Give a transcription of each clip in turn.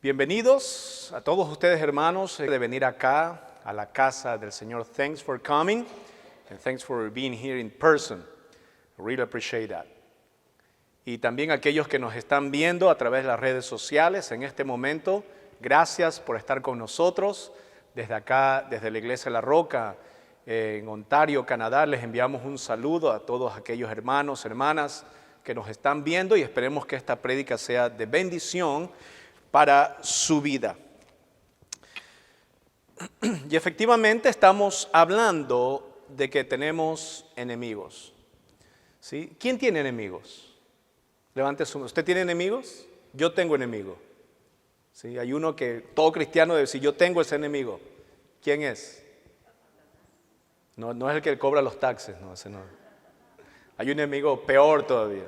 Bienvenidos a todos ustedes, hermanos, de venir acá a la casa del Señor. Thanks for coming and thanks for being here in person. I really appreciate that. Y también aquellos que nos están viendo a través de las redes sociales en este momento, gracias por estar con nosotros. Desde acá, desde la Iglesia La Roca, en Ontario, Canadá, les enviamos un saludo a todos aquellos hermanos, hermanas que nos están viendo y esperemos que esta prédica sea de bendición para su vida. Y efectivamente estamos hablando de que tenemos enemigos. ¿Sí? ¿Quién tiene enemigos? Levante su mano. ¿Usted tiene enemigos? Yo tengo enemigo. ¿Sí? Hay uno que todo cristiano debe decir, yo tengo ese enemigo. ¿Quién es? No es el que cobra los taxes, no, ese no. Hay un enemigo peor todavía.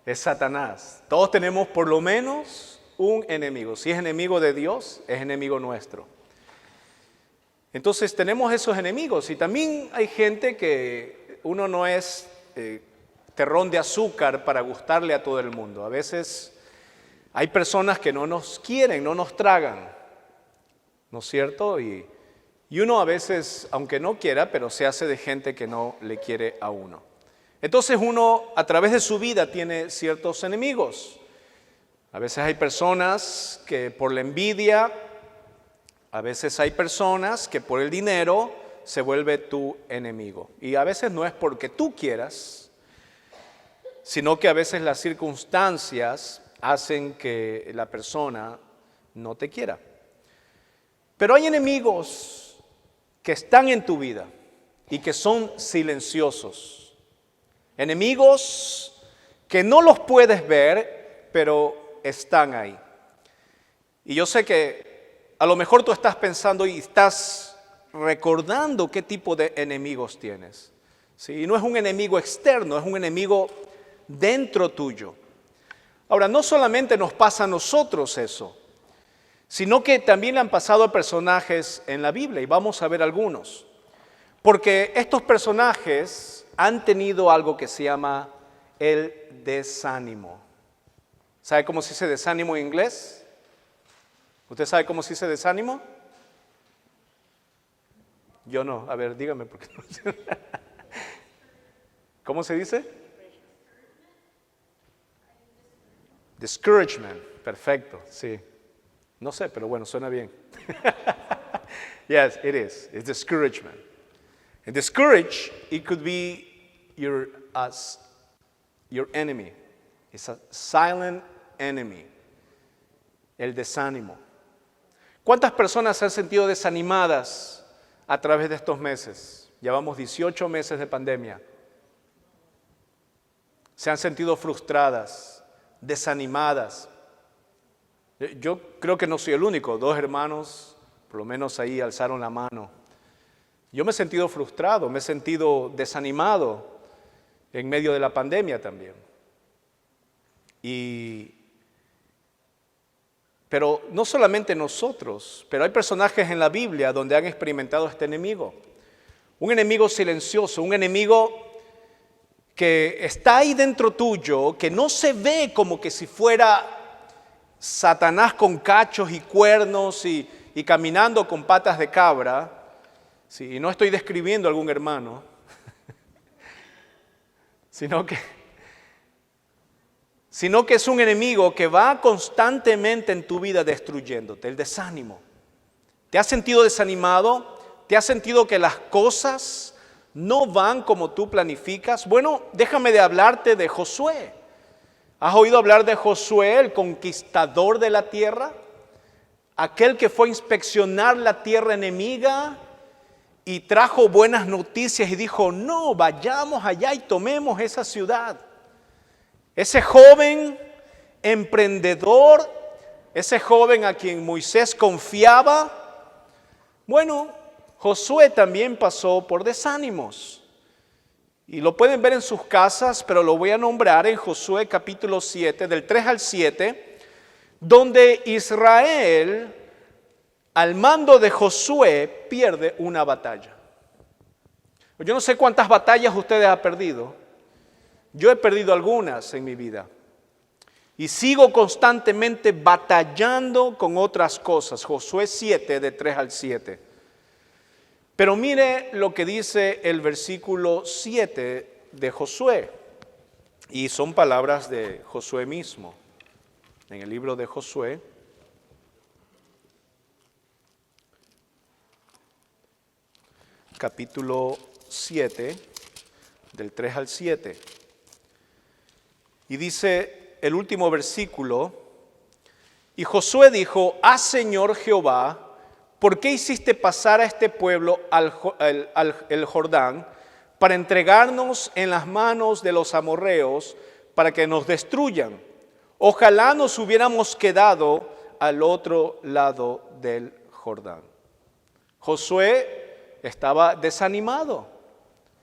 Es Satanás. Todos tenemos por lo menos un enemigo. Si es enemigo de Dios, es enemigo nuestro. Entonces tenemos esos enemigos y también hay gente que uno no es terrón de azúcar para gustarle a todo el mundo. A veces hay personas que no nos quieren, no nos tragan, ¿no es cierto? Y uno a veces, aunque no quiera, pero se hace de gente que no le quiere a uno. Entonces uno a través de su vida tiene ciertos enemigos. A veces hay personas que por la envidia, a veces hay personas que por el dinero se vuelve tu enemigo. Y a veces no es porque tú quieras, sino que a veces las circunstancias hacen que la persona no te quiera. Pero hay enemigos que están en tu vida y que son silenciosos. Enemigos que no los puedes ver, pero están ahí. Y yo sé que a lo mejor tú estás pensando y estás recordando qué tipo de enemigos tienes. ¿Sí? Y no es un enemigo externo, es un enemigo dentro tuyo. Ahora, no solamente nos pasa a nosotros eso, sino que también le han pasado a personajes en la Biblia, y vamos a ver algunos. Porque estos personajes han tenido algo que se llama el desánimo. ¿Sabe cómo se dice desánimo en inglés? ¿Usted sabe cómo se dice desánimo? Yo no. A ver, dígame por qué no sé. ¿Cómo se dice? Discouragement. Perfecto, sí. No sé, pero bueno, suena bien. Yes, it is. It's discouragement. And discourage, it could be your enemy. It's a silent enemy. El desánimo. ¿Cuántas personas se han sentido desanimadas a través de estos meses? Llevamos 18 meses de pandemia. Se han sentido frustradas, desanimadas. Yo creo que no soy el único. 2 hermanos, por lo menos ahí, alzaron la mano. Yo me he sentido frustrado, me he sentido desanimado en medio de la pandemia también. Pero no solamente nosotros, pero hay personajes en la Biblia donde han experimentado este enemigo. Un enemigo silencioso, un enemigo que está ahí dentro tuyo, que no se ve como que si fuera Satanás con cachos y cuernos y caminando con patas de cabra. Sí, y no estoy describiendo a algún hermano, sino que es un enemigo que va constantemente en tu vida destruyéndote, el desánimo. ¿Te has sentido desanimado? ¿Te has sentido que las cosas no van como tú planificas? Bueno, déjame de hablarte de Josué. ¿Has oído hablar de Josué, el conquistador de la tierra? Aquel que fue a inspeccionar la tierra enemiga y trajo buenas noticias y dijo, no, vayamos allá y tomemos esa ciudad. Ese joven emprendedor, ese joven a quien Moisés confiaba, bueno, Josué también pasó por desánimos. Y lo pueden ver en sus casas, pero lo voy a nombrar en Josué capítulo 7, del 3 al 7, donde Israel, al mando de Josué, pierde una batalla. Yo no sé cuántas batallas ustedes han perdido. Yo he perdido algunas en mi vida. y sigo constantemente batallando con otras cosas. Josué 7, de 3 al 7. Pero mire lo que dice el versículo 7 de Josué. Y son palabras de Josué mismo. En el libro de Josué, capítulo 7, del 3 al 7. Y dice el último versículo: y Josué dijo: «Ah, Señor Jehová, ¿por qué hiciste pasar a este pueblo el Jordán para entregarnos en las manos de los amorreos para que nos destruyan? Ojalá nos hubiéramos quedado al otro lado del Jordán». Josué estaba desanimado.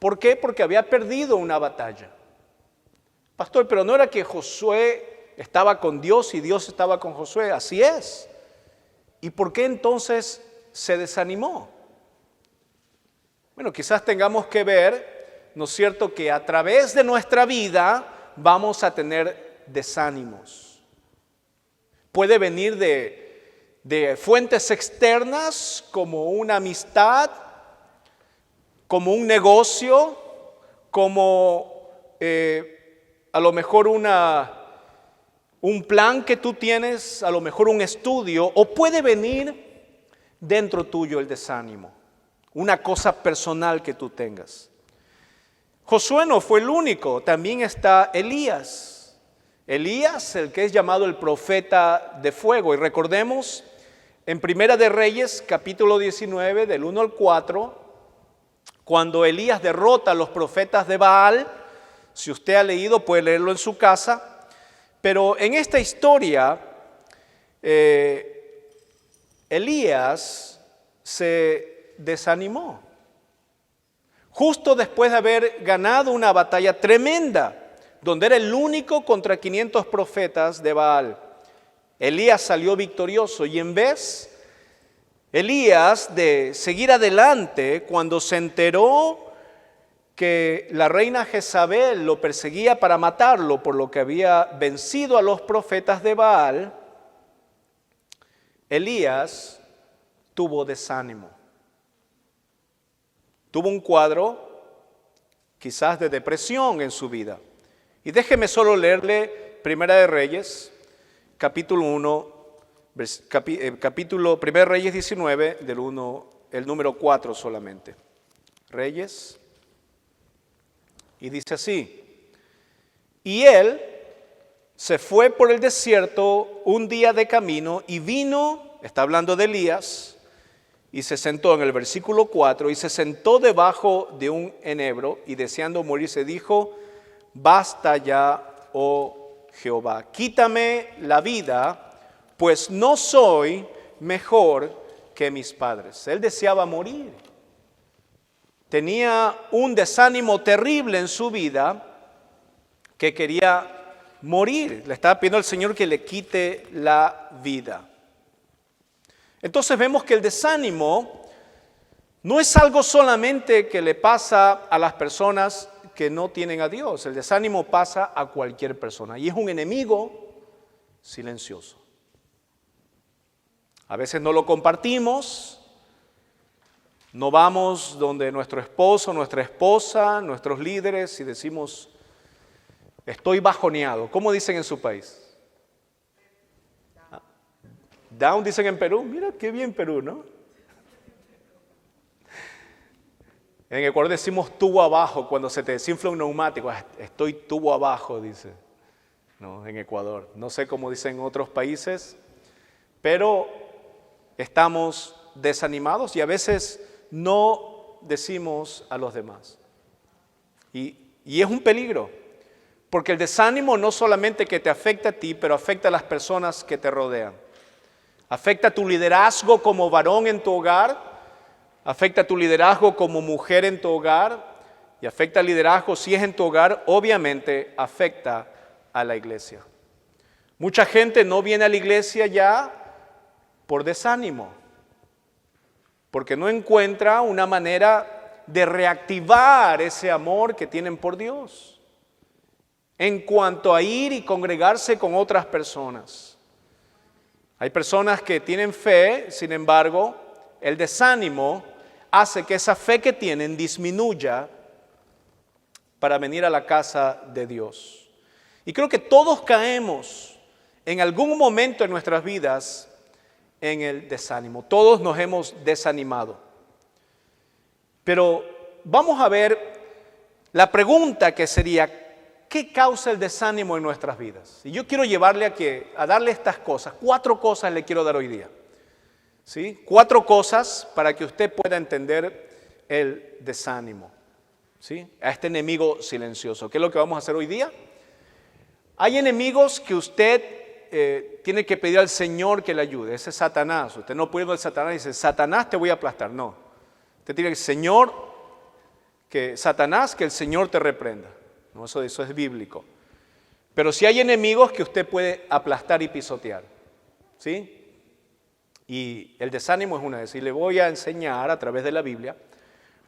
¿Por qué? Porque había perdido una batalla. Pastor, pero no era que Josué estaba con Dios y Dios estaba con Josué. Así es. ¿Y por qué entonces se desanimó? Bueno, quizás tengamos que ver, ¿no es cierto?, que a través de nuestra vida vamos a tener desánimos. Puede venir de fuentes externas, como una amistad, como un negocio, como a lo mejor un plan que tú tienes, a lo mejor un estudio, o puede venir dentro tuyo el desánimo, una cosa personal que tú tengas. Josué no fue el único, también está Elías. Elías, el que es llamado el profeta de fuego. Y recordemos, en Primera de Reyes, capítulo 19, del 1 al 4, cuando Elías derrota a los profetas de Baal. Si usted ha leído, puede leerlo en su casa. Pero en esta historia, Elías se desanimó. Justo después de haber ganado una batalla tremenda, donde era el único contra 500 profetas de Baal, Elías salió victorioso. Y en vez, Elías, de seguir adelante, cuando se enteró que la reina Jezabel lo perseguía para matarlo por lo que había vencido a los profetas de Baal, Elías tuvo desánimo. Tuvo un cuadro quizás de depresión en su vida. Y déjeme solo leerle Primera de Reyes, capítulo 1, capítulo Primera de Reyes 19, del 1, el número 4 solamente. Reyes. Y dice así: y él se fue por el desierto un día de camino y vino, está hablando de Elías, y se sentó en el versículo 4, y se sentó debajo de un enebro y deseando morirse dijo: basta ya, oh Jehová, quítame la vida, pues no soy mejor que mis padres. Él deseaba morir. Tenía un desánimo terrible en su vida, que quería morir. Le estaba pidiendo al Señor que le quite la vida. Entonces vemos que el desánimo no es algo solamente que le pasa a las personas que no tienen a Dios. El desánimo pasa a cualquier persona y es un enemigo silencioso. A veces no lo compartimos. No vamos donde nuestro esposo, nuestra esposa, nuestros líderes y decimos: estoy bajoneado. ¿Cómo dicen en su país? Down dicen en Perú. Mira qué bien Perú, ¿no? En Ecuador decimos tubo abajo cuando se te desinfla un neumático. Estoy tubo abajo, dice. No, en Ecuador. No sé cómo dicen en otros países, pero estamos desanimados y a veces no decimos a los demás. Y es un peligro, porque el desánimo no solamente que te afecta a ti, pero afecta a las personas que te rodean. Afecta tu liderazgo como varón en tu hogar, afecta tu liderazgo como mujer en tu hogar, y afecta el liderazgo, si es en tu hogar, obviamente afecta a la iglesia. Mucha gente no viene a la iglesia ya por desánimo, porque no encuentra una manera de reactivar ese amor que tienen por Dios. en cuanto a ir y congregarse con otras personas. Hay personas que tienen fe, sin embargo, el desánimo hace que esa fe que tienen disminuya para venir a la casa de Dios. Y creo que todos caemos en algún momento en nuestras vidas en el desánimo. Todos nos hemos desanimado. Pero vamos a ver la pregunta que sería, ¿qué causa el desánimo en nuestras vidas? Y yo quiero llevarle a darle estas cosas. 4 cosas le quiero dar hoy día. ¿Sí? 4 cosas para que usted pueda entender el desánimo. ¿Sí? A este enemigo silencioso. ¿Qué es lo que vamos a hacer hoy día? Hay enemigos que usted tiene que pedir al Señor que le ayude. Ese es Satanás. Usted no puede ir al Satanás y dice, Satanás te voy a aplastar. No. Usted tiene que decir, Señor, Satanás, que el Señor te reprenda. No, eso es bíblico. Pero si hay enemigos que usted puede aplastar y pisotear. ¿Sí? Y el desánimo es una de esas. Y le voy a enseñar a través de la Biblia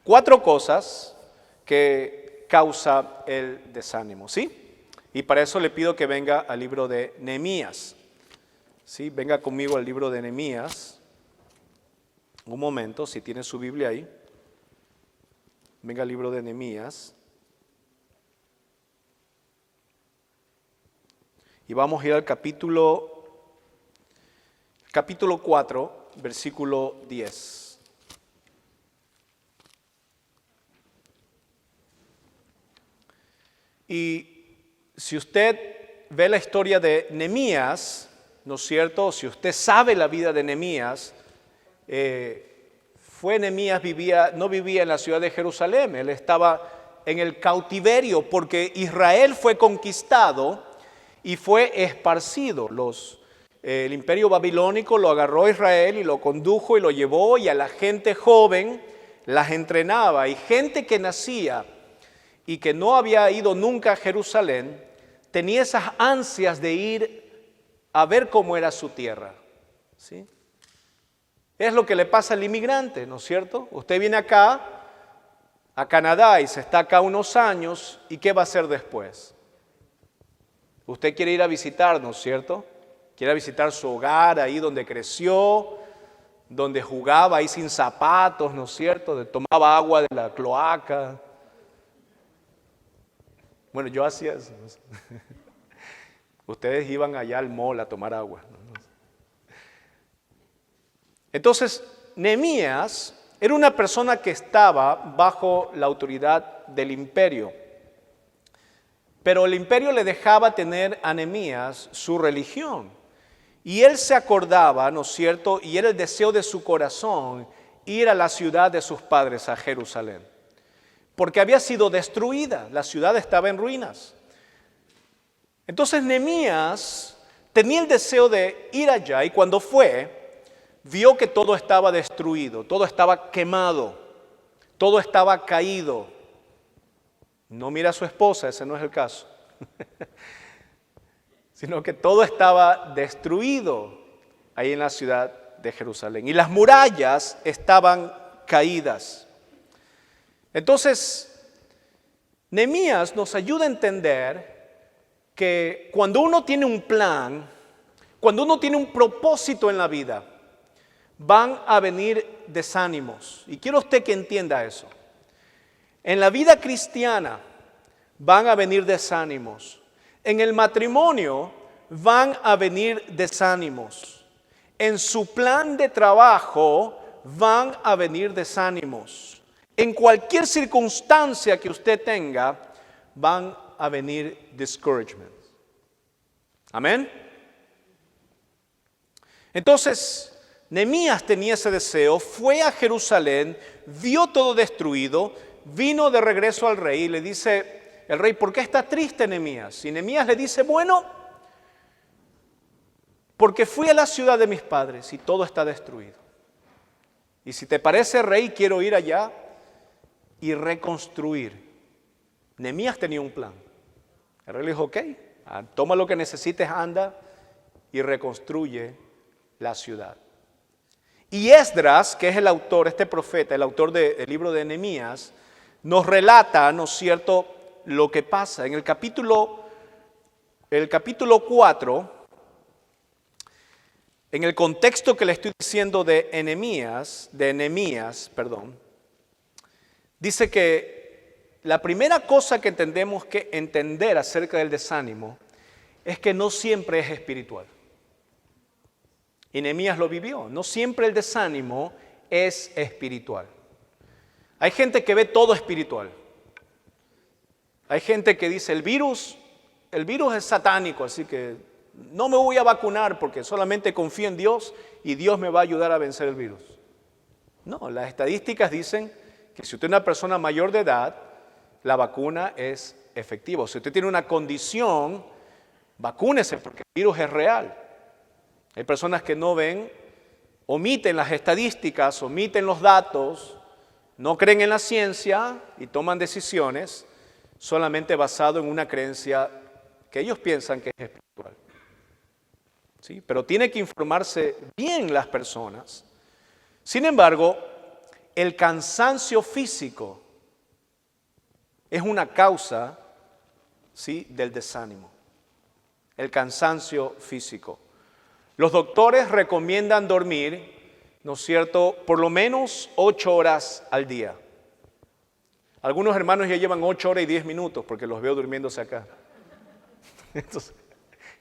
4 cosas que causa el desánimo. ¿Sí? Y para eso le pido que venga al libro de Nehemías. ¿Sí? Venga conmigo al libro de Nehemías. Un momento, si tiene su Biblia ahí. Venga al libro de Nehemías. Y vamos a ir al capítulo 4, versículo 10. Y si usted ve la historia de Nehemías, ¿no es cierto? Si usted sabe la vida de Nehemías, Nehemías no vivía en la ciudad de Jerusalén, él estaba en el cautiverio porque Israel fue conquistado y fue esparcido. El imperio babilónico lo agarró a Israel y lo condujo y lo llevó, y a la gente joven las entrenaba. Y gente que nacía y que no había ido nunca a Jerusalén tenía esas ansias de ir a ver cómo era su tierra. ¿Sí? Es lo que le pasa al inmigrante, ¿no es cierto? Usted viene acá, a Canadá, y se está acá unos años, ¿y qué va a hacer después? Usted quiere ir a visitar, ¿no es cierto? Quiere visitar su hogar, ahí donde creció, donde jugaba ahí sin zapatos, ¿no es cierto? Donde tomaba agua de la cloaca. Bueno, yo hacía eso. Ustedes iban allá al mall a tomar agua, ¿no? Entonces, Nehemías era una persona que estaba bajo la autoridad del imperio. Pero el imperio le dejaba tener a Nehemías su religión. Y él se acordaba, ¿no es cierto? Y era el deseo de su corazón ir a la ciudad de sus padres, a Jerusalén. Porque había sido destruida, la ciudad estaba en ruinas. Entonces Nehemías tenía el deseo de ir allá, y cuando fue, vio que todo estaba destruido, todo estaba quemado, todo estaba caído. No mira a su esposa, ese no es el caso. Sino que todo estaba destruido ahí en la ciudad de Jerusalén. Y las murallas estaban caídas. Entonces, Nehemías nos ayuda a entender que cuando uno tiene un plan, cuando uno tiene un propósito en la vida, van a venir desánimos. Y quiero usted que entienda eso. En la vida cristiana van a venir desánimos. En el matrimonio van a venir desánimos. En su plan de trabajo van a venir desánimos. En cualquier circunstancia que usted tenga, van a venir discouragements. Amén. Entonces, Nehemías tenía ese deseo, fue a Jerusalén, vio todo destruido, vino de regreso al rey y le dice el rey, ¿por qué está triste Nehemías? Y Nehemías le dice, bueno, porque fui a la ciudad de mis padres y todo está destruido. Y si te parece, rey, quiero ir allá y reconstruir. Nehemías tenía un plan. El rey le dijo, ok, toma lo que necesites, anda y reconstruye la ciudad. Y Esdras, que es el autor, este profeta, el autor del libro de Nehemías, nos relata, ¿no es cierto?, lo que pasa. En el capítulo el capítulo 4, en el contexto que le estoy diciendo de Nehemías, dice que la primera cosa que tenemos que entender acerca del desánimo es que no siempre es espiritual. Y Nehemías lo vivió. No siempre el desánimo es espiritual. Hay gente que ve todo espiritual. Hay gente que dice el virus es satánico, así que no me voy a vacunar porque solamente confío en Dios y Dios me va a ayudar a vencer el virus. No, las estadísticas dicen que si usted es una persona mayor de edad, la vacuna es efectiva. Si usted tiene una condición, vacúnese porque el virus es real. Hay personas que no ven, omiten las estadísticas, omiten los datos, no creen en la ciencia y toman decisiones solamente basado en una creencia que ellos piensan que es espiritual. ¿Sí? Pero tiene que informarse bien las personas. Sin embargo, el cansancio físico es una causa, ¿sí?, del desánimo. El cansancio físico. Los doctores recomiendan dormir, ¿no es cierto?, por lo menos 8 horas al día. Algunos hermanos ya llevan 8 horas y 10 minutos porque los veo durmiéndose acá. Entonces,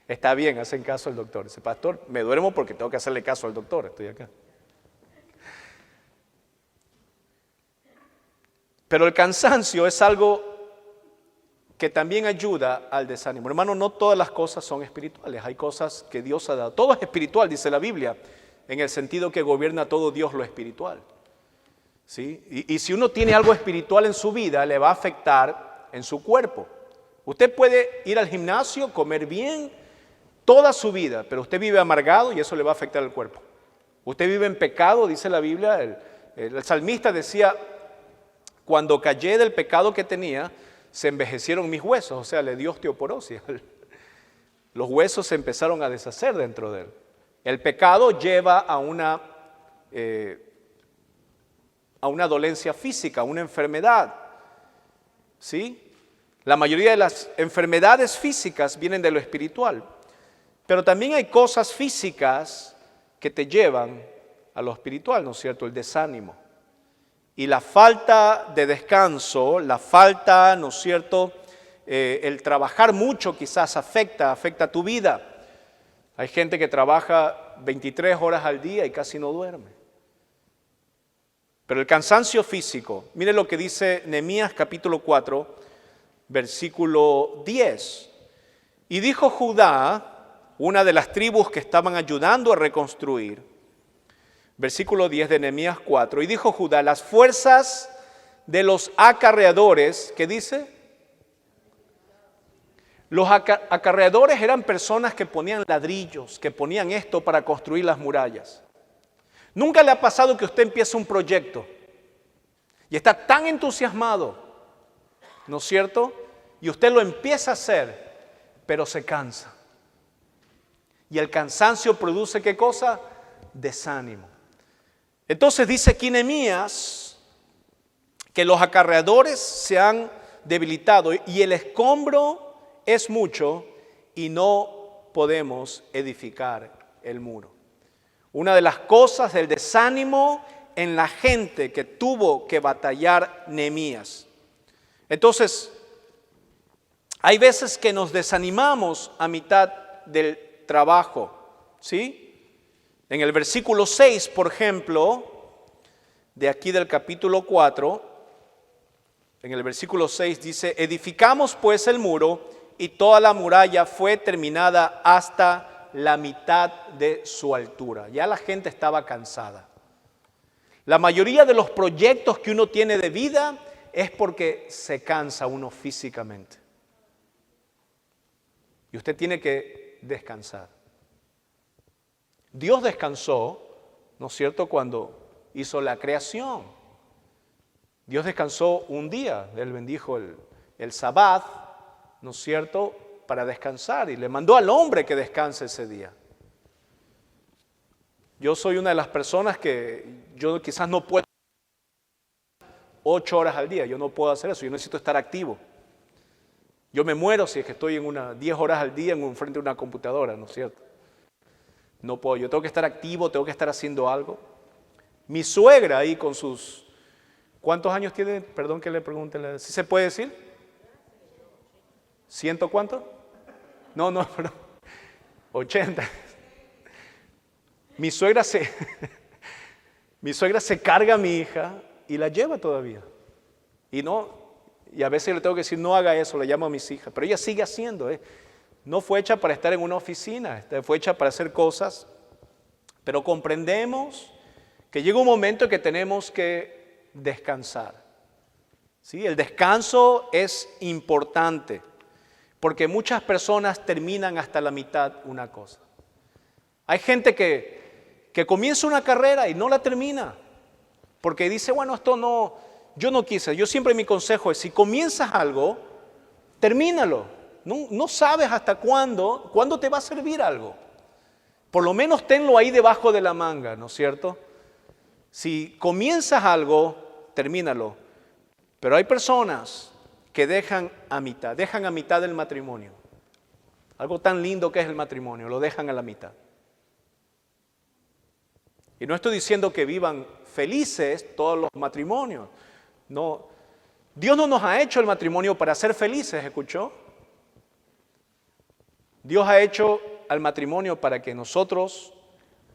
está bien, hacen caso al doctor. Dice, pastor, me duermo porque tengo que hacerle caso al doctor, estoy acá. Pero el cansancio es algo que también ayuda al desánimo. Hermano, no todas las cosas son espirituales. Hay cosas que Dios ha dado. Todo es espiritual, dice la Biblia, en el sentido que gobierna todo Dios lo espiritual. ¿Sí? Y si uno tiene algo espiritual en su vida, le va a afectar en su cuerpo. Usted puede ir al gimnasio, comer bien toda su vida, pero usted vive amargado y eso le va a afectar al cuerpo. Usted vive en pecado, dice la Biblia. El salmista decía, cuando callé del pecado que tenía, se envejecieron mis huesos, o sea, le dio osteoporosis. Los huesos se empezaron a deshacer dentro de él. El pecado lleva a una dolencia física, a una enfermedad. ¿Sí? La mayoría de las enfermedades físicas vienen de lo espiritual, pero también hay cosas físicas que te llevan a lo espiritual, ¿no es cierto? El desánimo. Y la falta de descanso, la falta, ¿no es cierto?, el trabajar mucho quizás afecta tu vida. Hay gente que trabaja 23 horas al día y casi no duerme. Pero el cansancio físico, mire lo que dice Nehemías capítulo 4, versículo 10. Y dijo Judá, una de las tribus que estaban ayudando a reconstruir, versículo 10 de Nehemías 4, y dijo Judá, las fuerzas de los acarreadores, ¿qué dice? Los acarreadores eran personas que ponían ladrillos, que ponían esto para construir las murallas. ¿Nunca le ha pasado que usted empieza un proyecto y está tan entusiasmado, ¿no es cierto? Y usted lo empieza a hacer, pero se cansa. Y el cansancio produce, ¿qué cosa? Desánimo. Entonces dice aquí Nehemías que los acarreadores se han debilitado y el escombro es mucho y no podemos edificar el muro. Una de las cosas del desánimo en la gente que tuvo que batallar Nehemías. Entonces, hay veces que nos desanimamos a mitad del trabajo, ¿sí? En el versículo 6, por ejemplo, de aquí del capítulo 4, en el versículo 6 dice, edificamos pues el muro y toda la muralla fue terminada hasta la mitad de su altura. Ya la gente estaba cansada. La mayoría de los proyectos que uno tiene de vida es porque se cansa uno físicamente. Y usted tiene que descansar. Dios descansó, ¿no es cierto?, cuando hizo la creación. Dios descansó un día, Él bendijo el Sabbat, ¿no es cierto?, para descansar y le mandó al hombre que descanse ese día. Yo soy una de las personas que yo quizás no puedo 8 horas al día, yo no puedo hacer eso, yo necesito estar activo. Yo me muero si es que estoy 10 horas al día frente a una computadora, ¿no es cierto? No puedo, yo tengo que estar activo, tengo que estar haciendo algo. Mi suegra ahí con sus... ¿Cuántos años tiene? Perdón que le pregunte. ¿Sí se puede decir? ¿100 cuánto? No, perdón. 80. Mi suegra se carga a mi hija y la lleva todavía. Y a veces le tengo que decir, no haga eso, le llamo a mis hijas. Pero ella sigue haciendo. No fue hecha para estar en una oficina, fue hecha para hacer cosas. Pero comprendemos que llega un momento en que tenemos que descansar. ¿Sí? El descanso es importante, porque muchas personas terminan hasta la mitad una cosa. Hay gente que comienza una carrera y no la termina, porque dice, bueno, esto no, yo no quise. Yo siempre mi consejo es, si comienzas algo, termínalo. No sabes hasta cuándo te va a servir algo. Por lo menos tenlo ahí debajo de la manga, ¿no es cierto? Si comienzas algo, termínalo. Pero hay personas que dejan a mitad el matrimonio. Algo tan lindo que es el matrimonio, lo dejan a la mitad. Y no estoy diciendo que vivan felices todos los matrimonios. No, Dios no nos ha hecho el matrimonio para ser felices, ¿escuchó? Dios ha hecho al matrimonio para que nosotros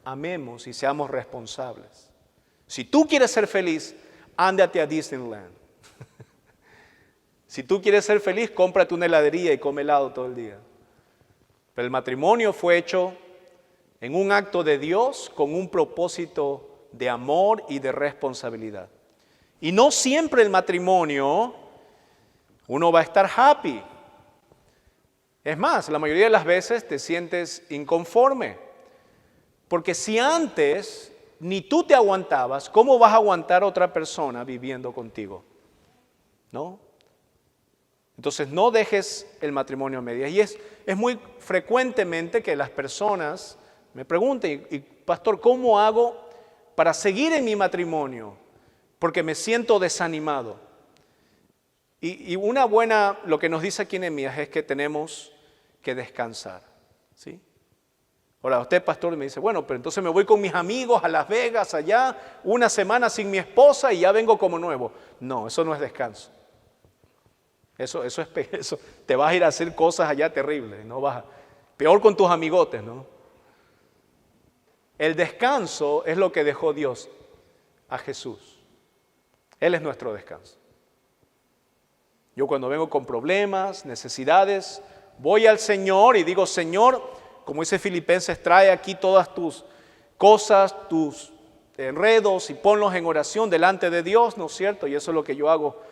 amemos y seamos responsables. Si tú quieres ser feliz, ándate a Disneyland. Si tú quieres ser feliz, cómprate una heladería y come helado todo el día. Pero el matrimonio fue hecho en un acto de Dios con un propósito de amor y de responsabilidad. Y no siempre el matrimonio uno va a estar happy. Es más, la mayoría de las veces te sientes inconforme. Porque si antes ni tú te aguantabas, ¿cómo vas a aguantar a otra persona viviendo contigo? ¿No? Entonces no dejes el matrimonio a medias. Y es muy frecuentemente que las personas me preguntan, y pastor, ¿cómo hago para seguir en mi matrimonio? Porque me siento desanimado. Y lo que nos dice aquí Nehemías es que tenemos que descansar. ¿Sí? Ahora, usted, pastor, me dice, bueno, pero entonces me voy con mis amigos a Las Vegas, allá, una semana sin mi esposa y ya vengo como nuevo. No, eso no es descanso. Eso te vas a ir a hacer cosas allá terribles, peor con tus amigotes, ¿no? El descanso es lo que dejó Dios a Jesús. Él es nuestro descanso. Yo cuando vengo con problemas, necesidades, voy al Señor y digo, Señor, como dice Filipenses, trae aquí todas tus cosas, tus enredos y ponlos en oración delante de Dios, ¿no es cierto? Y eso es lo que yo hago.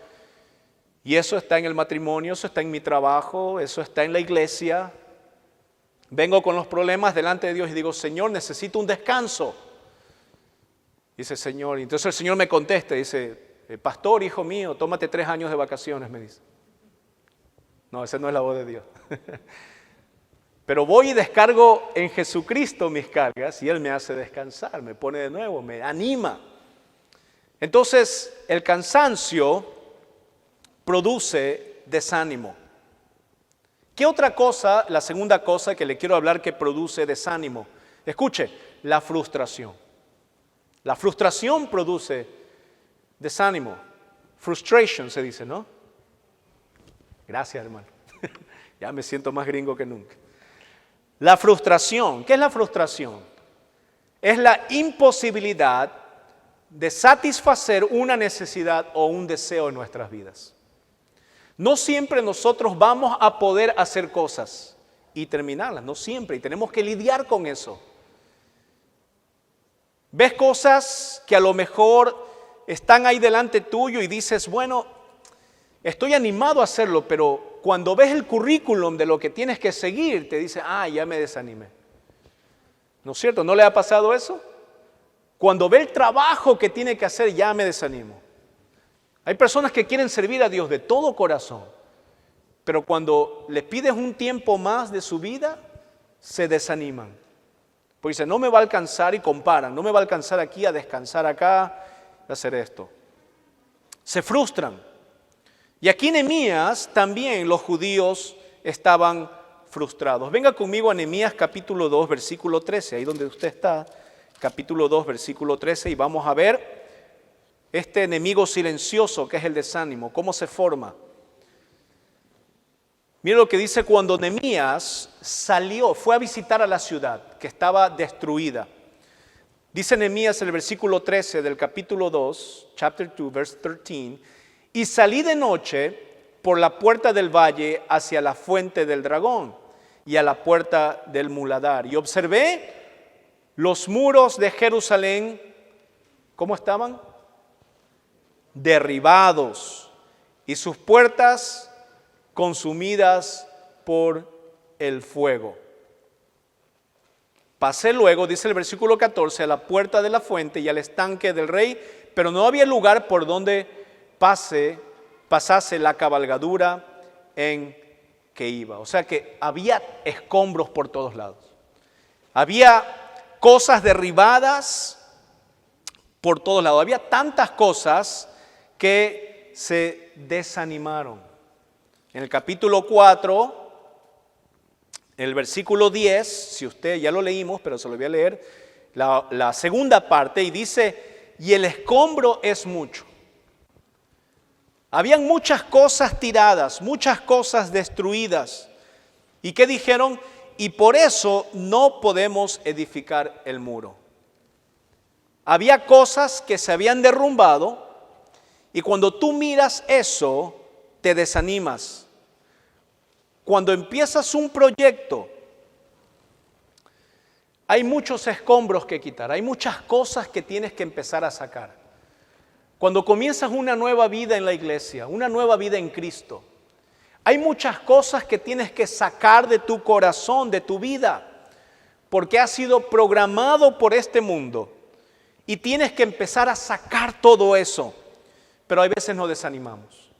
Y eso está en el matrimonio, eso está en mi trabajo, eso está en la iglesia. Vengo con los problemas delante de Dios y digo, Señor, necesito un descanso. Dice, Señor, y entonces el Señor me contesta, dice, pastor, hijo mío, tómate 3 años de vacaciones, me dice. No, esa no es la voz de Dios. Pero voy y descargo en Jesucristo mis cargas y Él me hace descansar, me pone de nuevo, me anima. Entonces, el cansancio produce desánimo. ¿Qué otra cosa, la segunda cosa que le quiero hablar que produce desánimo? Escuche, la frustración. La frustración produce desánimo. Frustration se dice, ¿no? Gracias, hermano. Ya me siento más gringo que nunca. La frustración. ¿Qué es la frustración? Es la imposibilidad de satisfacer una necesidad o un deseo en nuestras vidas. No siempre nosotros vamos a poder hacer cosas y terminarlas, no siempre, y tenemos que lidiar con eso. Ves cosas que a lo mejor están ahí delante tuyo y dices, bueno, estoy animado a hacerlo, pero cuando ves el currículum de lo que tienes que seguir, te dice, ya me desanimé. ¿No es cierto? ¿No le ha pasado eso? Cuando ve el trabajo que tiene que hacer, ya me desanimo. Hay personas que quieren servir a Dios de todo corazón, pero cuando le pides un tiempo más de su vida, se desaniman. Porque dicen, no me va a alcanzar y comparan, no me va a alcanzar aquí a descansar acá, a hacer esto. Se frustran. Y aquí en Nehemías también los judíos estaban frustrados. Venga conmigo a Nehemías capítulo 2, versículo 13, ahí donde usted está, capítulo 2, versículo 13, y vamos a ver este enemigo silencioso que es el desánimo, cómo se forma. Mira lo que dice cuando Nehemías salió, fue a visitar a la ciudad que estaba destruida. Dice Nehemías en el versículo 13 del capítulo 2, chapter 2, verse 13, y salí de noche por la puerta del valle hacia la fuente del dragón y a la puerta del muladar. Y observé los muros de Jerusalén, ¿cómo estaban? Derribados y sus puertas consumidas por el fuego. Pasé luego, dice el versículo 14, a la puerta de la fuente y al estanque del rey, pero no había lugar por donde pasase la cabalgadura en que iba. O sea que había escombros por todos lados. Había cosas derribadas por todos lados. Había tantas cosas que se desanimaron. En el capítulo 4, en el versículo 10, si usted ya lo leímos, pero se lo voy a leer, la segunda parte, y dice, y el escombro es mucho. Habían muchas cosas tiradas, muchas cosas destruidas. ¿Y qué dijeron? Y por eso no podemos edificar el muro. Había cosas que se habían derrumbado y cuando tú miras eso, te desanimas. Cuando empiezas un proyecto, hay muchos escombros que quitar, hay muchas cosas que tienes que empezar a sacar. Cuando comienzas una nueva vida en la iglesia, una nueva vida en Cristo, hay muchas cosas que tienes que sacar de tu corazón, de tu vida, porque has sido programado por este mundo y tienes que empezar a sacar todo eso. Pero a veces nos desanimamos.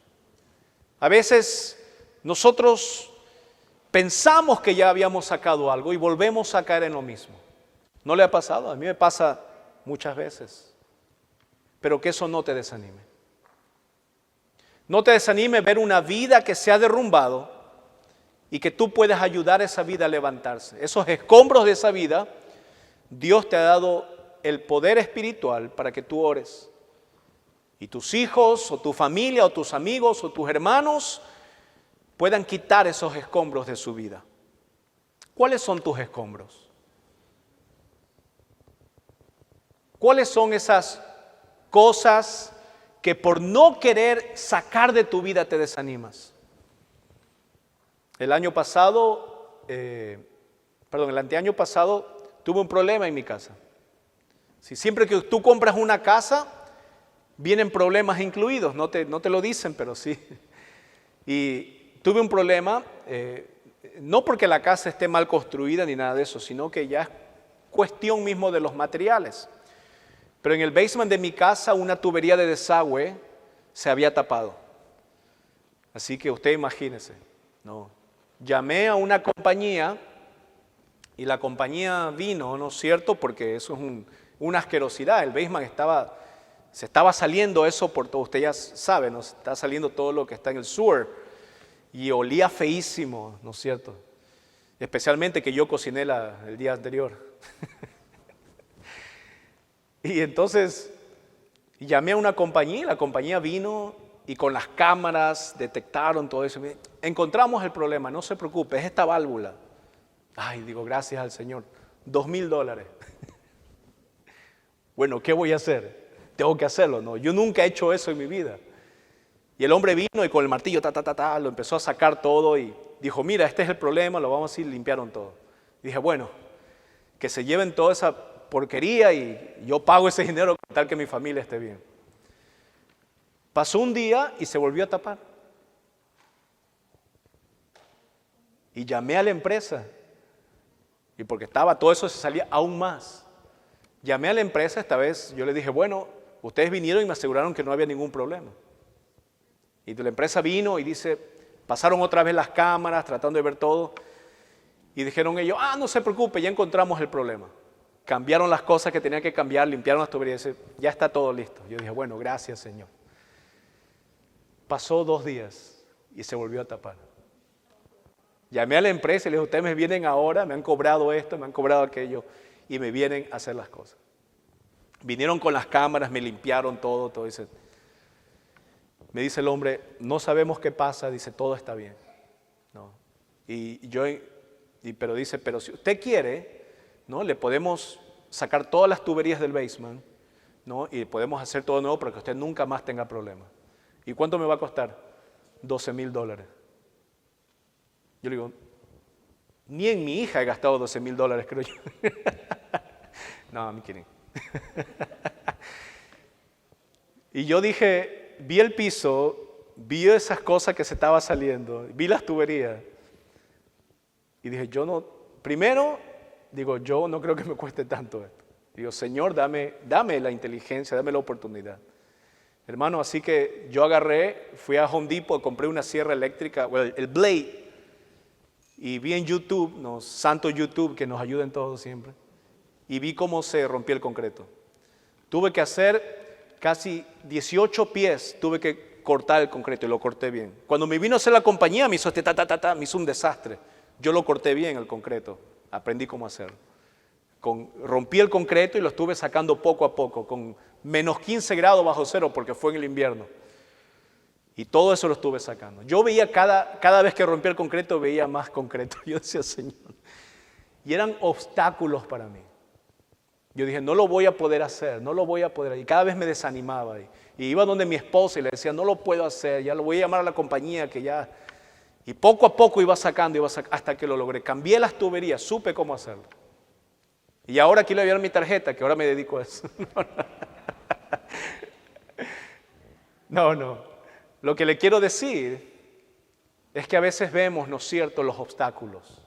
A veces nosotros pensamos que ya habíamos sacado algo y volvemos a caer en lo mismo. ¿No le ha pasado? A mí me pasa muchas veces. Pero que eso no te desanime. No te desanime ver una vida que se ha derrumbado y que tú puedes ayudar a esa vida a levantarse. Esos escombros de esa vida, Dios te ha dado el poder espiritual para que tú ores. Y tus hijos, o tu familia, o tus amigos, o tus hermanos puedan quitar esos escombros de su vida. ¿Cuáles son tus escombros? ¿Cuáles son esas cosas que por no querer sacar de tu vida te desanimas? El anteaño pasado tuve un problema en mi casa. Si siempre que tú compras una casa, vienen problemas incluidos, no te lo dicen, pero sí. Y tuve un problema, no porque la casa esté mal construida ni nada de eso, sino que ya es cuestión mismo de los materiales. Pero en el basement de mi casa una tubería de desagüe se había tapado. Así que usted imagínese, ¿no? Llamé a una compañía y la compañía vino, ¿no es cierto? Porque eso es una asquerosidad. El basement se estaba saliendo eso por todo, usted ya sabe, ¿no? Está saliendo todo lo que está en el sewer y olía feísimo, ¿no es cierto? Especialmente que yo cociné el día anterior. Y entonces llamé a una compañía y la compañía vino y con las cámaras detectaron todo eso. Encontramos el problema, no se preocupe, es esta válvula. Ay, digo, gracias al Señor, $2,000. Bueno, ¿qué voy a hacer? Tengo que hacerlo, ¿no? Yo nunca he hecho eso en mi vida. Y el hombre vino y con el martillo, lo empezó a sacar todo y dijo, mira, este es el problema, lo vamos a ir, limpiaron todo. Y dije, bueno, que se lleven toda esa porquería y yo pago ese dinero con tal que mi familia esté bien. Pasó un día y se volvió a tapar. Y llamé a la empresa. Y porque estaba todo eso, se salía aún más. Llamé a la empresa, esta vez yo le dije, bueno, ustedes vinieron y me aseguraron que no había ningún problema. Y la empresa vino y dice, pasaron otra vez las cámaras tratando de ver todo. Y dijeron ellos, no se preocupe, ya encontramos el problema. Cambiaron las cosas que tenían que cambiar, limpiaron las tuberías y ya está todo listo. Yo dije, bueno, gracias Señor. Pasó 2 días y se volvió a tapar. Llamé a la empresa y le dije, ustedes me vienen ahora, me han cobrado esto, me han cobrado aquello, y me vienen a hacer las cosas. Vinieron con las cámaras, me limpiaron todo. Dice, me dice el hombre, no sabemos qué pasa, dice, todo está bien. No. Pero dice, pero si usted quiere, ¿no? Le podemos sacar todas las tuberías del basement, ¿no? Y podemos hacer todo nuevo para que usted nunca más tenga problemas. ¿Y cuánto me va a costar? $12,000. Yo le digo, ni en mi hija he gastado $12,000, creo yo. No, I'm kidding. Y yo dije, vi el piso, vi esas cosas que se estaba saliendo, vi las tuberías. Y dije, yo no creo que me cueste tanto esto. Digo, Señor, dame la inteligencia, dame la oportunidad. Hermano, así que yo fui a Home Depot, compré una sierra eléctrica, el Blade, y vi en YouTube, santo YouTube, que nos ayuden todos siempre, y vi cómo se rompía el concreto. Tuve que hacer casi 18 pies, tuve que cortar el concreto y lo corté bien. Cuando me vino a hacer la compañía, me hizo me hizo un desastre. Yo lo corté bien el concreto, aprendí cómo hacerlo. Rompí el concreto y lo estuve sacando poco a poco, con menos 15 grados bajo cero, porque fue en el invierno. Y todo eso lo estuve sacando. Yo veía cada vez que rompía el concreto, veía más concreto. Yo decía, Señor. Y eran obstáculos para mí. Yo dije, no lo voy a poder hacer, no lo voy a poder. Y cada vez me desanimaba. Y iba donde mi esposa y le decía, no lo puedo hacer, ya lo voy a llamar a la compañía que ya. Y poco a poco iba sacando, hasta que lo logré. Cambié las tuberías, supe cómo hacerlo. Y ahora aquí le voy a dar mi tarjeta, que ahora me dedico a eso. No. Lo que le quiero decir es que a veces vemos, ¿no es cierto?, los obstáculos.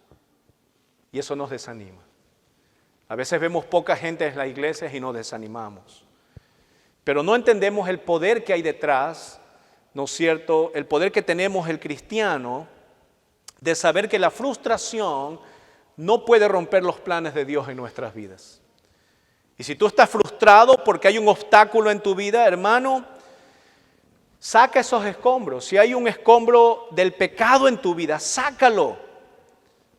Y eso nos desanima. A veces vemos poca gente en las iglesias y nos desanimamos. Pero no entendemos el poder que hay detrás, ¿no es cierto?, el poder que tenemos el cristiano de saber que la frustración no puede romper los planes de Dios en nuestras vidas. Y si tú estás frustrado porque hay un obstáculo en tu vida, hermano, saca esos escombros. Si hay un escombro del pecado en tu vida, sácalo.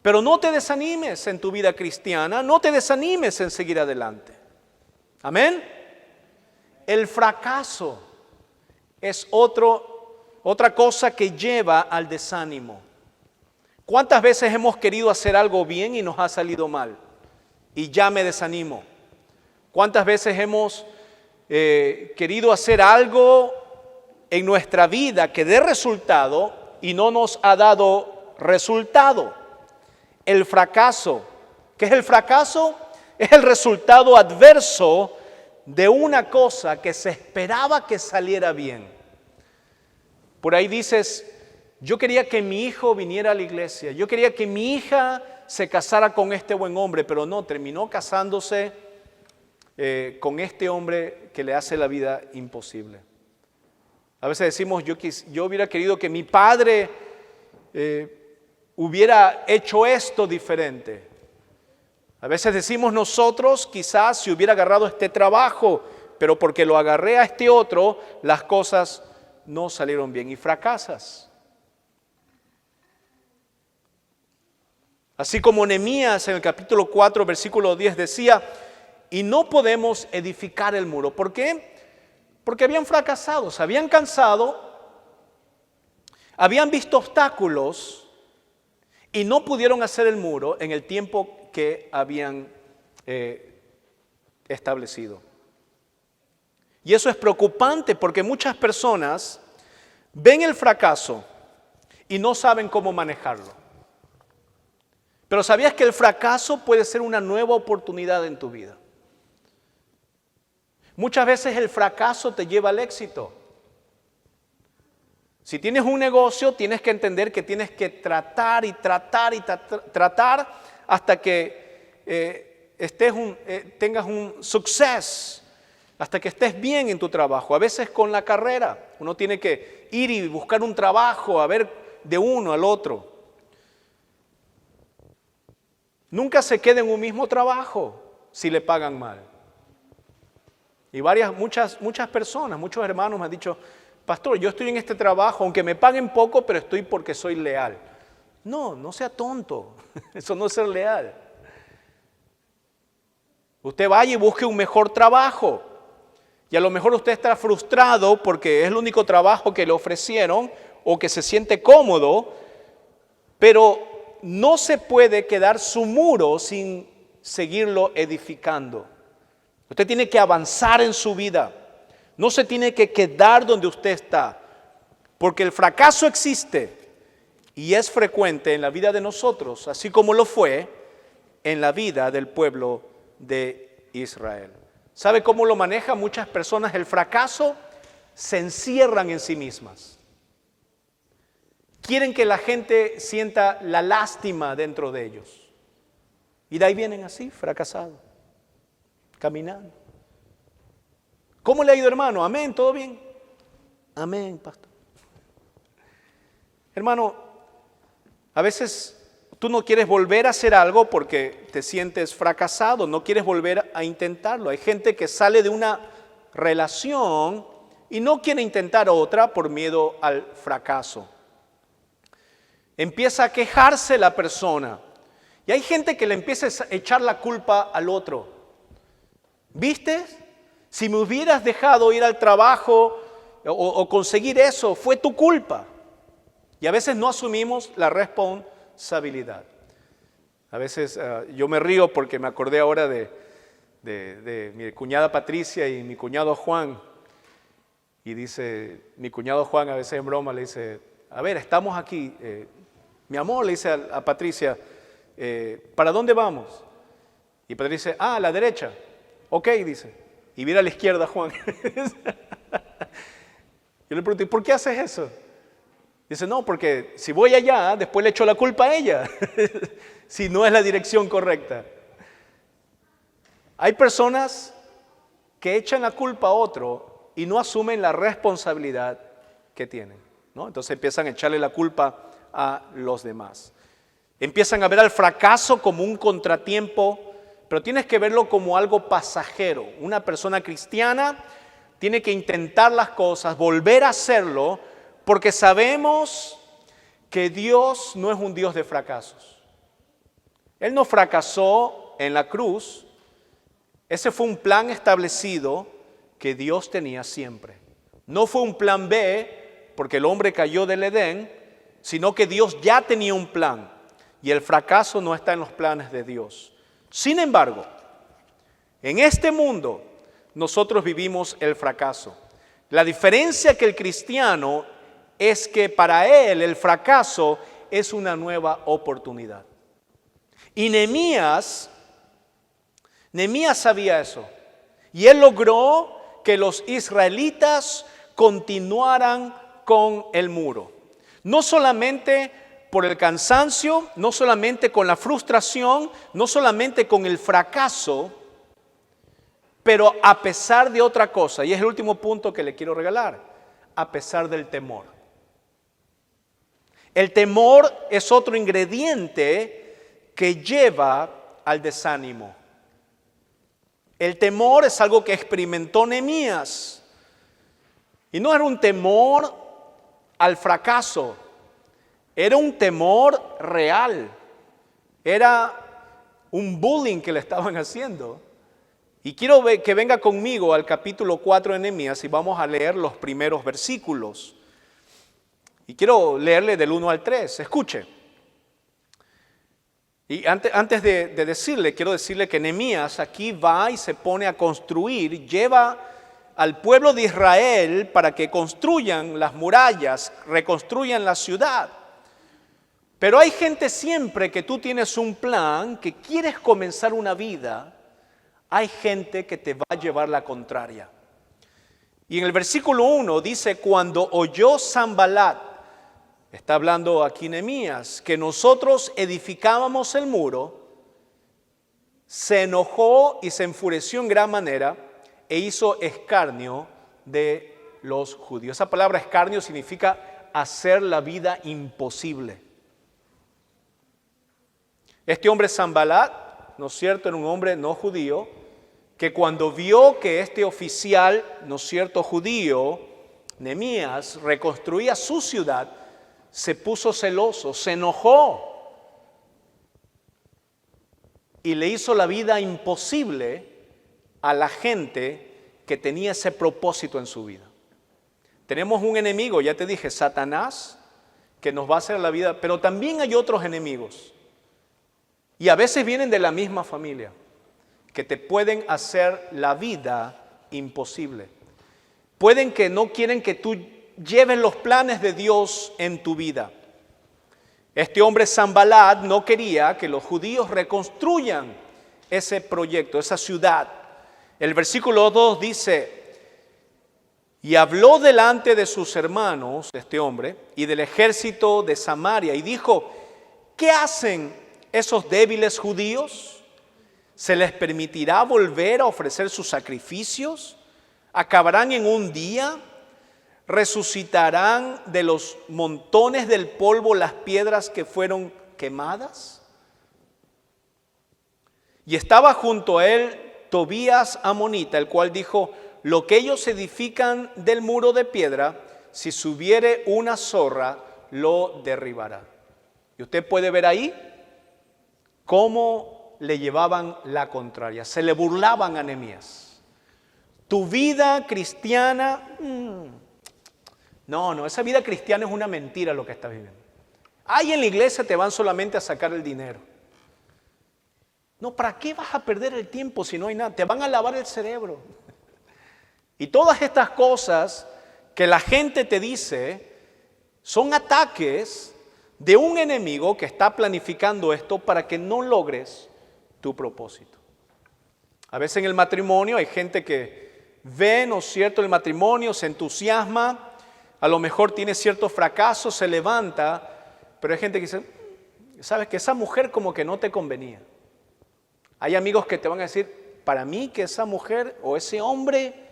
Pero no te desanimes en tu vida cristiana, no te desanimes en seguir adelante. Amén. El fracaso es otra cosa que lleva al desánimo. ¿Cuántas veces hemos querido hacer algo bien y nos ha salido mal? Y ya me desanimo. ¿Cuántas veces hemos querido hacer algo en nuestra vida que dé resultado y no nos ha dado resultado? El fracaso. ¿Qué es el fracaso? Es el resultado adverso de una cosa que se esperaba que saliera bien. Por ahí dices, yo quería que mi hijo viniera a la iglesia, yo quería que mi hija se casara con este buen hombre, pero no, terminó casándose con este hombre que le hace la vida imposible. A veces decimos, yo hubiera querido que mi padre hubiera hecho esto diferente. A veces decimos nosotros, quizás si hubiera agarrado este trabajo, pero porque lo agarré a este otro, las cosas no salieron bien y fracasas. Así como Nehemías en el capítulo 4, versículo 10 decía, y no podemos edificar el muro. ¿Por qué? Porque habían fracasado, se habían cansado, habían visto obstáculos y no pudieron hacer el muro en el tiempo que habían establecido. Y eso es preocupante porque muchas personas ven el fracaso y no saben cómo manejarlo. Pero ¿sabías que el fracaso puede ser una nueva oportunidad en tu vida? Muchas veces el fracaso te lleva al éxito. Si tienes un negocio, tienes que entender que tienes que tratar hasta que tengas un suceso, hasta que estés bien en tu trabajo. A veces con la carrera, uno tiene que ir y buscar un trabajo, a ver de uno al otro. Nunca se queda en un mismo trabajo si le pagan mal. Y muchas personas, muchos hermanos me han dicho, pastor, yo estoy en este trabajo, aunque me paguen poco, pero estoy porque soy leal. No, no sea tonto. Eso no es ser leal. Usted vaya y busque un mejor trabajo. Y a lo mejor usted está frustrado porque es el único trabajo que le ofrecieron o que se siente cómodo, pero no se puede quedar su muro sin seguirlo edificando. Usted tiene que avanzar en su vida. No se tiene que quedar donde usted está, porque el fracaso existe y es frecuente en la vida de nosotros, así como lo fue en la vida del pueblo de Israel. ¿Sabe cómo lo manejan muchas personas el fracaso? Se encierran en sí mismas. Quieren que la gente sienta la lástima dentro de ellos. Y de ahí vienen así, fracasados, caminando. ¿Cómo le ha ido, hermano? Amén, ¿todo bien? Amén, pastor. Hermano, a veces tú no quieres volver a hacer algo porque te sientes fracasado, no quieres volver a intentarlo. Hay gente que sale de una relación y no quiere intentar otra por miedo al fracaso. Empieza a quejarse la persona y hay gente que le empieza a echar la culpa al otro. ¿Viste? Si me hubieras dejado ir al trabajo o conseguir eso, fue tu culpa. Y a veces no asumimos la responsabilidad. A veces yo me río porque me acordé ahora de mi cuñada Patricia y mi cuñado Juan. Y dice, mi cuñado Juan a veces en broma le dice, a ver, estamos aquí. Mi amor, le dice a Patricia, ¿para dónde vamos? Y Patricia dice, a la derecha. Ok, dice. Y mira a la izquierda, Juan. Yo le pregunto, ¿y por qué haces eso? Dice, no, porque si voy allá, después le echo la culpa a ella, si no es la dirección correcta. Hay personas que echan la culpa a otro y no asumen la responsabilidad que tienen, ¿no? Entonces empiezan a echarle la culpa a los demás. Empiezan a ver al fracaso como un contratiempo, pero tienes que verlo como algo pasajero. Una persona cristiana tiene que intentar las cosas, volver a hacerlo, porque sabemos que Dios no es un Dios de fracasos. Él no fracasó en la cruz. Ese fue un plan establecido que Dios tenía siempre. No fue un plan B, porque el hombre cayó del Edén, sino que Dios ya tenía un plan. Y el fracaso no está en los planes de Dios. Sin embargo, en este mundo nosotros vivimos el fracaso. La diferencia que el cristiano es que para él el fracaso es una nueva oportunidad. Y Nehemías sabía eso. Y él logró que los israelitas continuaran con el muro. No solamente por el cansancio, no solamente con la frustración, no solamente con el fracaso, pero a pesar de otra cosa, y es el último punto que le quiero regalar, a pesar del temor. El temor es otro ingrediente que lleva al desánimo. El temor es algo que experimentó Nehemías, y no era un temor al fracaso. Era un temor real, era un bullying que le estaban haciendo. Y quiero que venga conmigo al capítulo 4 de Nehemías y vamos a leer los primeros versículos. Y quiero leerle del 1 al 3, escuche. Y antes de decirle, quiero decirle que Nehemías aquí va y se pone a construir, lleva al pueblo de Israel para que construyan las murallas, reconstruyan la ciudad. Pero hay gente siempre que tú tienes un plan, que quieres comenzar una vida, hay gente que te va a llevar la contraria. Y en el versículo 1 dice, cuando oyó Sanballat, está hablando aquí Nehemías, que nosotros edificábamos el muro, se enojó y se enfureció en gran manera e hizo escarnio de los judíos. Esa palabra escarnio significa hacer la vida imposible. Este hombre Sanballat, ¿no es cierto?, era un hombre no judío, que cuando vio que este oficial, ¿no es cierto?, judío, Nehemías reconstruía su ciudad, se puso celoso, se enojó y le hizo la vida imposible a la gente que tenía ese propósito en su vida. Tenemos un enemigo, ya te dije, Satanás, que nos va a hacer la vida, pero también hay otros enemigos. Y a veces vienen de la misma familia, que te pueden hacer la vida imposible. Pueden que no quieren que tú lleves los planes de Dios en tu vida. Este hombre Sanballat no quería que los judíos reconstruyan ese proyecto, esa ciudad. El versículo 2 dice: y habló delante de sus hermanos, este hombre, y del ejército de Samaria, y dijo: ¿qué hacen esos débiles judíos? ¿Se les permitirá volver a ofrecer sus sacrificios? ¿Acabarán en un día? ¿Resucitarán de los montones del polvo las piedras que fueron quemadas? Y estaba junto a él Tobías amonita, el cual dijo: lo que ellos edifican del muro de piedra, si subiere una zorra, lo derribará. Y usted puede ver ahí cómo le llevaban la contraria, se le burlaban a Nehemías. Tu vida cristiana, no, esa vida cristiana es una mentira lo que estás viviendo. Ahí en la iglesia te van solamente a sacar el dinero. No, ¿para qué vas a perder el tiempo si no hay nada? Te van a lavar el cerebro. Y todas estas cosas que la gente te dice son ataques de un enemigo que está planificando esto para que no logres tu propósito. A veces en el matrimonio hay gente que ve, ¿no es cierto?, el matrimonio, se entusiasma, a lo mejor tiene ciertos fracasos, se levanta, pero hay gente que dice: sabes que esa mujer como que no te convenía. Hay amigos que te van a decir: para mí que esa mujer o ese hombre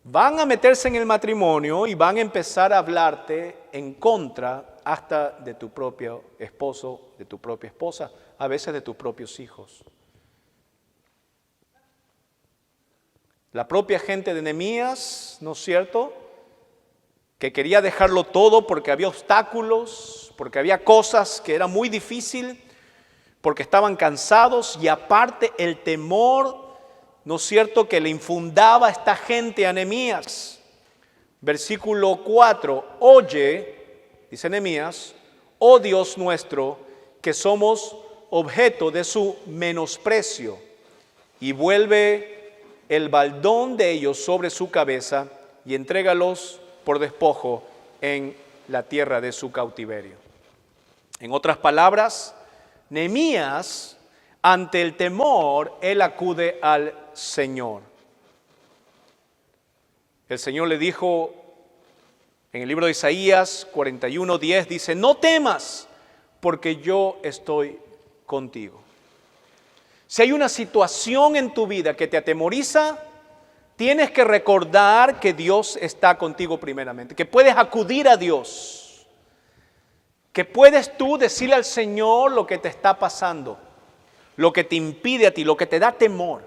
van a meterse en el matrimonio y van a empezar a hablarte en contra hasta de tu propio esposo, de tu propia esposa, a veces de tus propios hijos. La propia gente de Nehemías, ¿no es cierto?, que quería dejarlo todo porque había obstáculos, porque había cosas que era muy difícil, porque estaban cansados, y aparte el temor, ¿no es cierto?, que le infundaba esta gente a Nehemías. Versículo 4, oye, dice Nehemías, oh Dios nuestro, que somos objeto de su menosprecio, y vuelve el baldón de ellos sobre su cabeza, y entrégalos por despojo en la tierra de su cautiverio. En otras palabras, Nehemías, ante el temor, él acude al Señor. El Señor le dijo en el libro de Isaías 41:10, dice: no temas, porque yo estoy contigo. Si hay una situación en tu vida que te atemoriza, tienes que recordar que Dios está contigo primeramente, que puedes acudir a Dios, que puedes tú decirle al Señor lo que te está pasando, lo que te impide a ti, lo que te da temor.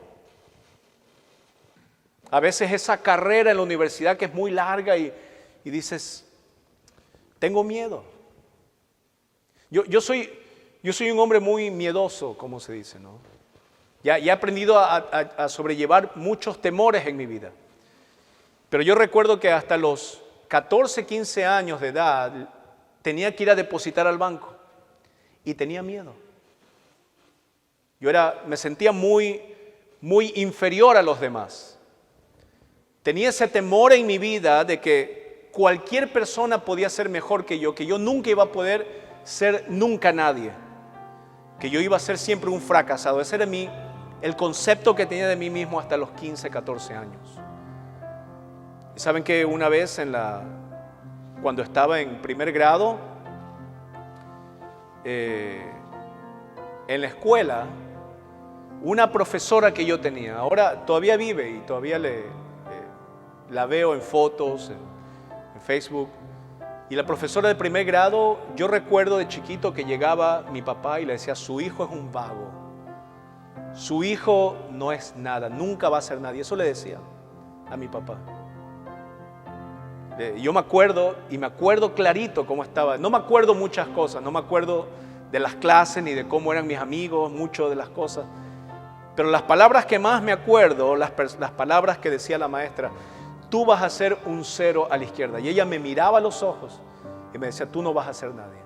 A veces esa carrera en la universidad que es muy larga y dices: tengo miedo. Yo soy un hombre muy miedoso, como se dice, ¿no? Ya he aprendido a sobrellevar muchos temores en mi vida. Pero yo recuerdo que hasta los 14, 15 años de edad tenía que ir a depositar al banco y tenía miedo. Me sentía muy inferior a los demás. Tenía ese temor en mi vida de que cualquier persona podía ser mejor que yo nunca iba a poder ser nunca nadie, que yo iba a ser siempre un fracasado. Ese era el concepto que tenía de mí mismo hasta los 15, 14 años. Y saben que una vez cuando estaba en primer grado, en la escuela, una profesora que yo tenía, ahora todavía vive y todavía la veo en fotos, en Facebook, y la profesora de primer grado, yo recuerdo de chiquito que llegaba mi papá y le decía: su hijo es un vago, su hijo no es nada, nunca va a ser nadie. Eso le decía a mi papá. Yo me acuerdo, y me acuerdo clarito cómo estaba. No me acuerdo muchas cosas, no me acuerdo de las clases ni de cómo eran mis amigos, mucho de las cosas. Pero las palabras que más me acuerdo, las palabras que decía la maestra: tú vas a ser un 0 a la izquierda. Y ella me miraba a los ojos y me decía: tú no vas a ser nadie.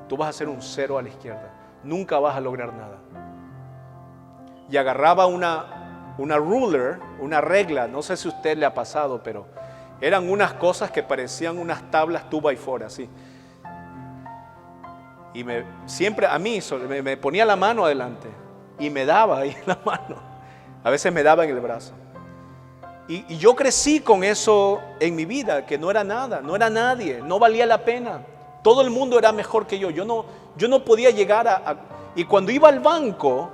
Tú vas a ser un 0 a la izquierda. Nunca vas a lograr nada. Y agarraba una ruler, una regla, no sé si a usted le ha pasado, pero eran unas cosas que parecían unas tablas 2x4, así. Y siempre a mí me ponía la mano adelante y me daba ahí la mano. A veces me daba en el brazo. Y yo crecí con eso en mi vida, que no era nada, no era nadie, no valía la pena. Todo el mundo era mejor que yo. Yo no podía llegar Y cuando iba al banco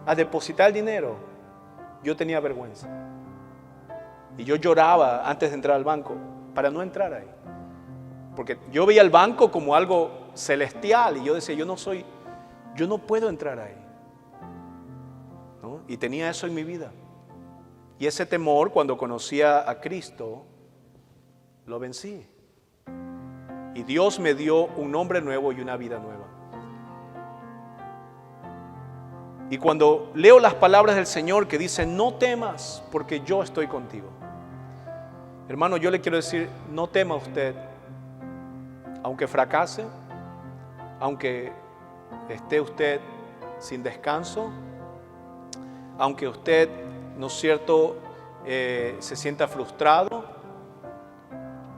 a depositar el dinero, yo tenía vergüenza. Y yo lloraba antes de entrar al banco para no entrar ahí. Porque yo veía el banco como algo celestial y yo decía: yo no puedo entrar ahí, ¿no? Y tenía eso en mi vida. Y ese temor, cuando conocía a Cristo, lo vencí. Y Dios me dio un nombre nuevo y una vida nueva. Y cuando leo las palabras del Señor que dicen: no temas, porque yo estoy contigo. Hermano, yo le quiero decir: no tema usted, aunque fracase, aunque esté usted sin descanso, aunque usted, ¿no es cierto?, se sienta frustrado,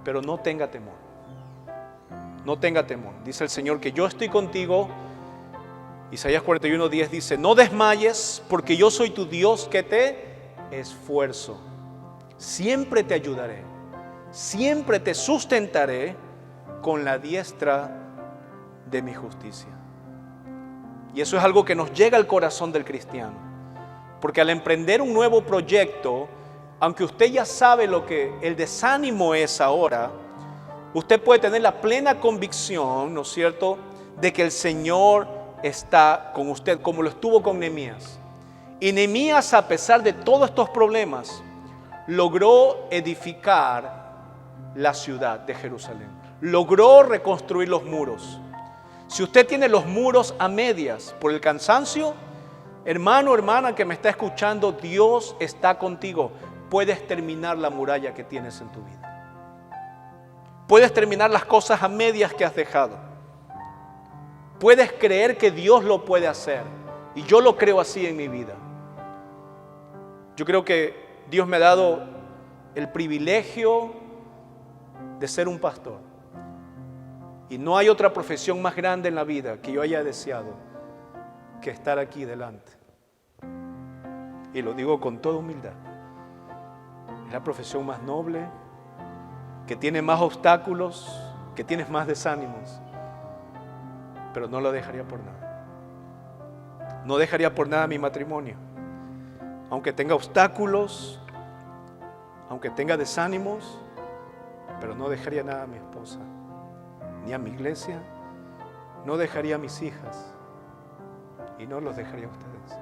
pero no tenga temor. No tenga temor. Dice el Señor que yo estoy contigo. Isaías 41:10 dice: no desmayes, porque yo soy tu Dios que te esfuerzo. Siempre te ayudaré, siempre te sustentaré con la diestra de mi justicia. Y eso es algo que nos llega al corazón del cristiano. Porque al emprender un nuevo proyecto, aunque usted ya sabe lo que el desánimo es ahora, usted puede tener la plena convicción, ¿no es cierto?, de que el Señor está con usted, como lo estuvo con Nehemías. Y Nehemías, a pesar de todos estos problemas, logró edificar la ciudad de Jerusalén. Logró reconstruir los muros. Si usted tiene los muros a medias por el cansancio, hermano, hermana que me está escuchando, Dios está contigo. Puedes terminar la muralla que tienes en tu vida. Puedes terminar las cosas a medias que has dejado. Puedes creer que Dios lo puede hacer. Y yo lo creo así en mi vida. Yo creo que Dios me ha dado el privilegio de ser un pastor. Y no hay otra profesión más grande en la vida que yo haya deseado que estar aquí delante. Y lo digo con toda humildad. Es la profesión más noble, que tiene más obstáculos, que tiene más desánimos. Pero no lo dejaría por nada. No dejaría por nada mi matrimonio. Aunque tenga obstáculos, aunque tenga desánimos, pero no dejaría nada a mi esposa, ni a mi iglesia, no dejaría a mis hijas y no los dejaría a ustedes.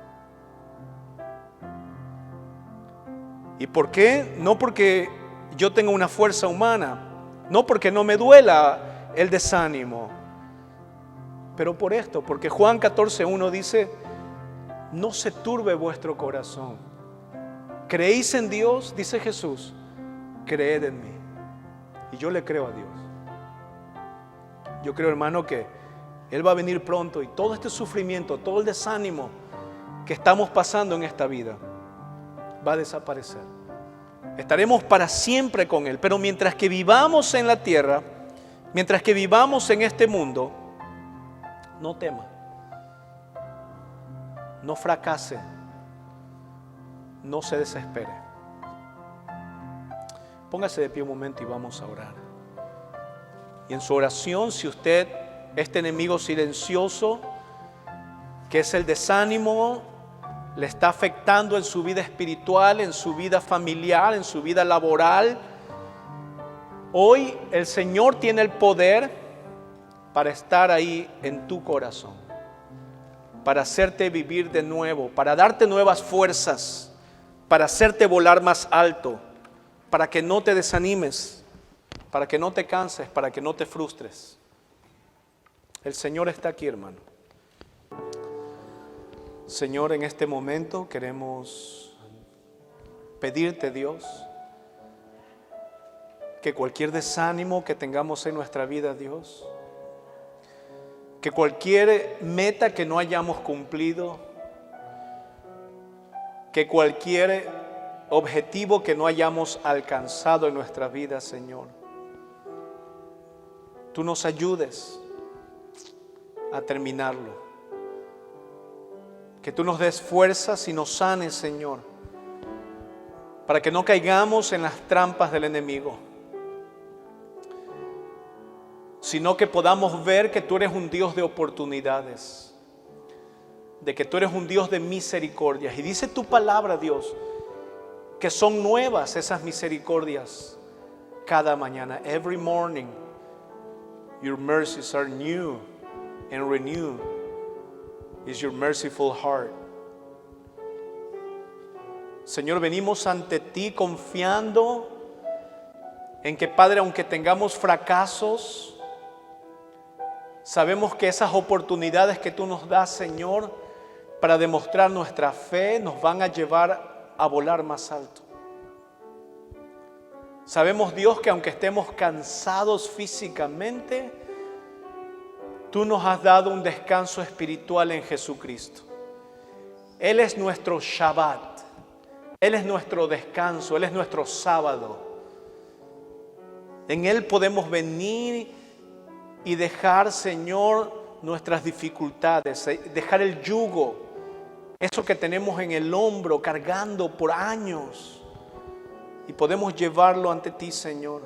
¿Y por qué? No porque yo tenga una fuerza humana, no porque no me duela el desánimo, pero por esto, porque Juan 14:1 dice: no se turbe vuestro corazón. ¿Creéis en Dios?, dice Jesús, creed en mí. Y yo le creo a Dios. Yo creo, hermano, que Él va a venir pronto y todo este sufrimiento, todo el desánimo que estamos pasando en esta vida va a desaparecer. Estaremos para siempre con Él. Pero mientras que vivamos en la tierra, mientras que vivamos en este mundo, no tema, no fracase, no se desespere. Póngase de pie un momento y vamos a orar. Y en su oración, si usted, este enemigo silencioso, que es el desánimo, le está afectando en su vida espiritual, en su vida familiar, en su vida laboral, hoy el Señor tiene el poder para estar ahí en tu corazón, para hacerte vivir de nuevo, para darte nuevas fuerzas, para hacerte volar más alto, para que no te desanimes. para que no te canses, para que no te frustres. El Señor está aquí, hermano. Señor, en este momento queremos pedirte, Dios, que cualquier desánimo que tengamos en nuestra vida, Dios, que cualquier meta que no hayamos cumplido, que cualquier objetivo que no hayamos alcanzado en nuestra vida, Señor, tú nos ayudes a terminarlo. Que tú nos des fuerzas y nos sanes, Señor, para que no caigamos en las trampas del enemigo, sino que podamos ver que tú eres un Dios de oportunidades, de que tú eres un Dios de misericordias. Y dice tu palabra, Dios, que son nuevas esas misericordias cada mañana. Every morning your mercies are new and renewed is your merciful heart. Señor, venimos ante ti confiando en que, Padre, aunque tengamos fracasos, sabemos que esas oportunidades que tú nos das, Señor, para demostrar nuestra fe, nos van a llevar a volar más alto. Sabemos, Dios, que aunque estemos cansados físicamente, tú nos has dado un descanso espiritual en Jesucristo. Él es nuestro Shabbat, Él es nuestro descanso, Él es nuestro sábado. En Él podemos venir y dejar, Señor, nuestras dificultades, dejar el yugo, eso que tenemos en el hombro cargando por años, y podemos llevarlo ante ti, Señor.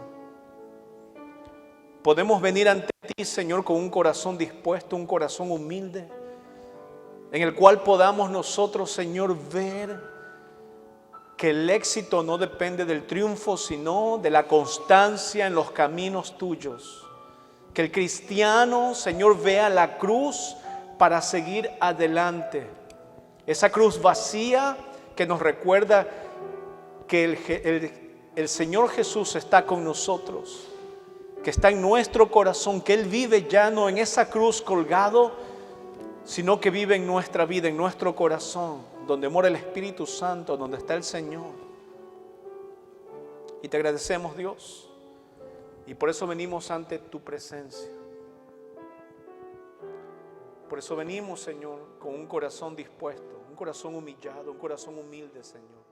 Podemos venir ante ti, Señor, con un corazón dispuesto, un corazón humilde, en el cual podamos nosotros, Señor, ver que el éxito no depende del triunfo, sino de la constancia en los caminos tuyos. Que el cristiano, Señor, vea la cruz para seguir adelante. Esa cruz vacía que nos recuerda que el Señor Jesús está con nosotros, que está en nuestro corazón, que Él vive ya no en esa cruz colgado, sino que vive en nuestra vida, en nuestro corazón, donde mora el Espíritu Santo, donde está el Señor. Y te agradecemos, Dios, y por eso venimos ante tu presencia. Por eso venimos, Señor, con un corazón dispuesto, un corazón humillado, un corazón humilde, Señor.